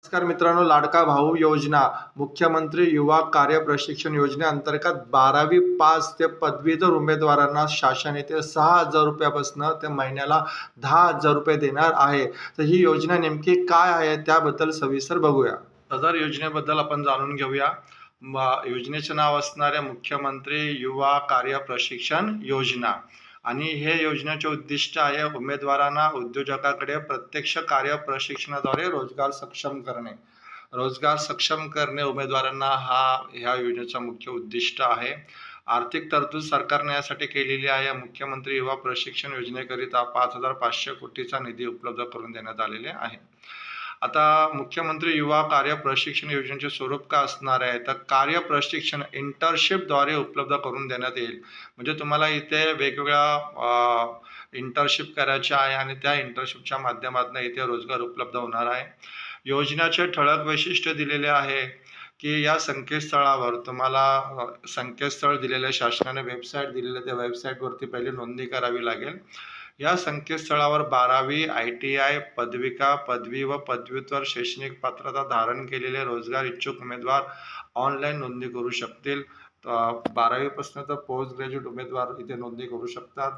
नमस्कार मित्रांनो, लाडका भाऊ योजना मुख्यमंत्री युवा कार्य प्रशिक्षण योजनेअंतर्गत 12वी पास ते पदवीधर उमेदवारांना शासन येथे 6,000 रुपयापासून ते महिन्याला 10,000 रुपये देणार आहे. तर ही योजना नेमकी काय आहे त्याबद्दल सविस्तर बघूया. सदर योजनेबद्दल आपण जाणून घेऊया. योजनेचे नाव असणार आहे मुख्यमंत्री युवा कार्य प्रशिक्षण योजना आणि हे योजनेचे उद्दिष्ट आहे उमेदवारांना उद्योजकाकडे प्रत्यक्ष कार्य प्रशिक्षणाद्वारे रोजगार सक्षम करणे उमेदवारांना ह्या योजनेचा मुख्य उद्दिष्ट आहे. आर्थिक तरतूद सरकारने यासाठी केलेली आहे. मुख्यमंत्री युवा प्रशिक्षण योजनेकरिता 5,500 कोटीचा निधी उपलब्ध करून देण्यात आलेले आहे. आता मुख्यमंत्री युवा कार्य प्रशिक्षण योजनेचे स्वरूप काय असणार आहे, तर कार्य प्रशिक्षण इंटर्नशिपद्वारे उपलब्ध करून देण्यात येईल. म्हणजे तुम्हाला इथे वेगवेगळ्या इंटर्नशिप करायचे आहे आणि त्या इंटर्नशिपच्या माध्यमातून इथे रोजगार उपलब्ध होणार आहे. योजनेचे ठळक वैशिष्ट्य दिलेले आहे की या संकेतस्थळावर तुम्हाला संकेतस्थळ दिलेले, शासनाने वेबसाईट दिलेले, त्या वेबसाईटवरती पहिले नोंदणी करावी लागेल. या संकेतस्थळावर 12वी ITI पदविका, पदवी व पदव्युत्तर शैक्षणिक पात्रता धारण केलेले रोजगार इच्छुक उमेदवार ऑनलाईन नोंदणी करू शकतील. 12वी पासून तर पोस्ट ग्रॅज्युएट उमेदवार इथे नोंदणी करू शकतात.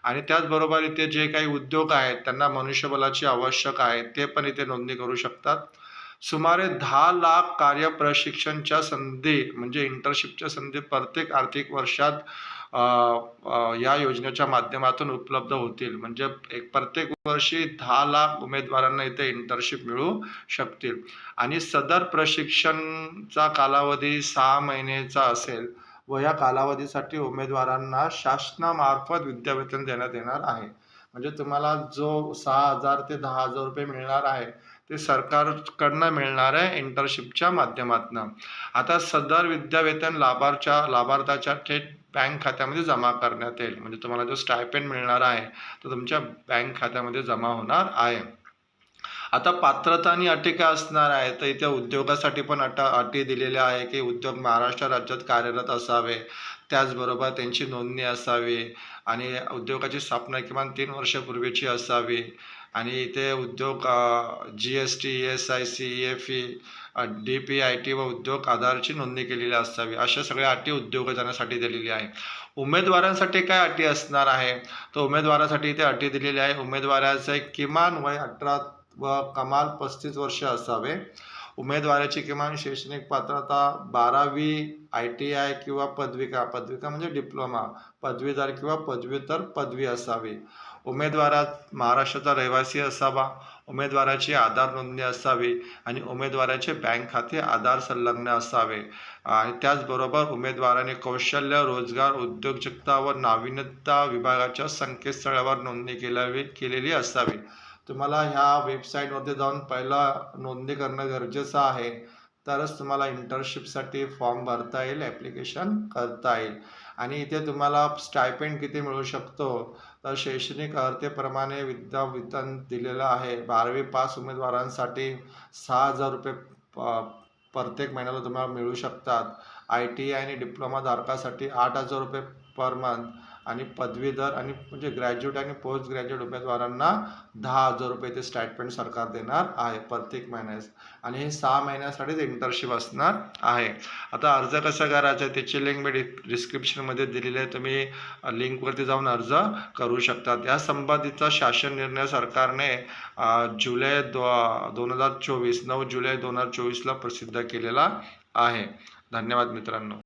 आणि त्याचबरोबर इथे जे काही उद्योग आहेत त्यांना मनुष्यबळाची आवश्यक आहे ते पण इथे नोंदणी करू शकतात. सुमारे 10 लाख कार्य प्रशिक्षणच्या संधी म्हणजे इंटर्नशिपच्या संधी प्रत्येक आर्थिक वर्षात या योजनेच्या माध्यमातून उपलब्ध होतील. म्हणजे प्रत्येक वर्षी 10 लाख उमेदवारांना इथे इंटर्नशिप मिळू शकतील. आणि सदर प्रशिक्षणचा कालावधी 6 महिन्याचा असेल व या कालावधीसाठी उमेदवारांना शासनामार्फत विद्यावेतन देण्यात येणार आहे. म्हणजे तुम्हाला जो 6,000 ते 10,000 रुपये मिळणार आहे ते सरकारकडनं मिळणार आहे इंटर्नशिपच्या माध्यमातून. आता सदर विद्यावेतन लाभार्थ्याच्या थेट बँक खात्यामध्ये जमा करण्यात येईल. म्हणजे तुम्हाला जो स्टायपेंड मिळणार आहे तो तुमच्या बँक खात्यामध्ये जमा होणार आहे. आता पात्रता आणि अटी काय असणार आहे, तर इथे उद्योगासाठी पण अटी दिलेल्या आहे की उद्योग महाराष्ट्र राज्यात कार्यरत असावे, त्याचबरोबर त्यांची नोंदणी असावी आणि उद्योगाची स्थापना किमान 3 वर्षापूर्वीची असावी. आणि इथे उद्योग GST, ESIC, EFE, DPIT व उद्योग आधारची नोंदणी केलेली असावी. अशा सगळ्या अटी उद्योजकांसाठी दिलेली आहे. उमेदवारांसाठी काय अटी असणार आहे, तर उमेदवारासाठी इथे अटी दिलेली आहे. उमेदवाराचे किमान वय 18 व कमाल 35 वर्ष असावे. उमेदवाराची किमान शैक्षणिक पात्रता 12वी ITI किंवा पदविका म्हणजे डिप्लोमा, पदवीधर किंवा पदव्युत्तर पदवी असावी. उमेदवारात महाराष्ट्राचा रहिवासी असावा. उमेदवाराची आधार नोंदणी असावी आणि उमेदवाराचे बँक खाते आधार संलग्न असावे. आणि त्याचबरोबर उमेदवाराने कौशल्य, रोजगार, उद्योजकता व नाविन्यता विभागाच्या संकेतस्थळावर नोंदणी केलेली असावी. तुम्हाला ह्या वेबसाईटवरती जाऊन पहिला नोंदणी करणं गरजेचं आहे, तरच तुम्हाला इंटर्नशिपसाठी फॉर्म भरता येईल, ॲप्लिकेशन करता येईल. आणि इथे तुम्हाला स्टायपेंड किती मिळू शकतो, तर शैक्षणिक अर्हतेप्रमाणे विद्यावेतन दिलेलं आहे. 12वी पास उमेदवारांसाठी 6,000 रुपये प्रत्येक महिन्याला तुम्हाला मिळू शकतात. ITI आणि डिप्लोमा धारकासाठी 8,000 रुपये पर मंथ आणि पदवीधर आणि म्हणजे ग्रॅज्युएट आणि पोस्ट ग्रॅज्युएट उमेदवारांना 10,000 रुपये ते स्टायपेंड सरकार देणार आहे प्रत्येक महिन्यास. आणि हे 6 महिन्यासाठीच इंटर्नशिप असणार आहे. आता अर्ज कसा करायचा आहे त्याची लिंक मी डिस्क्रिप्शनमध्ये दिलेली आहे. तुम्ही लिंकवरती जाऊन अर्ज करू शकतात. या संबंधीचा शासन निर्णय सरकारने 9 जुलै 2024ला प्रसिद्ध केलेला आहे. धन्यवाद मित्रांनो.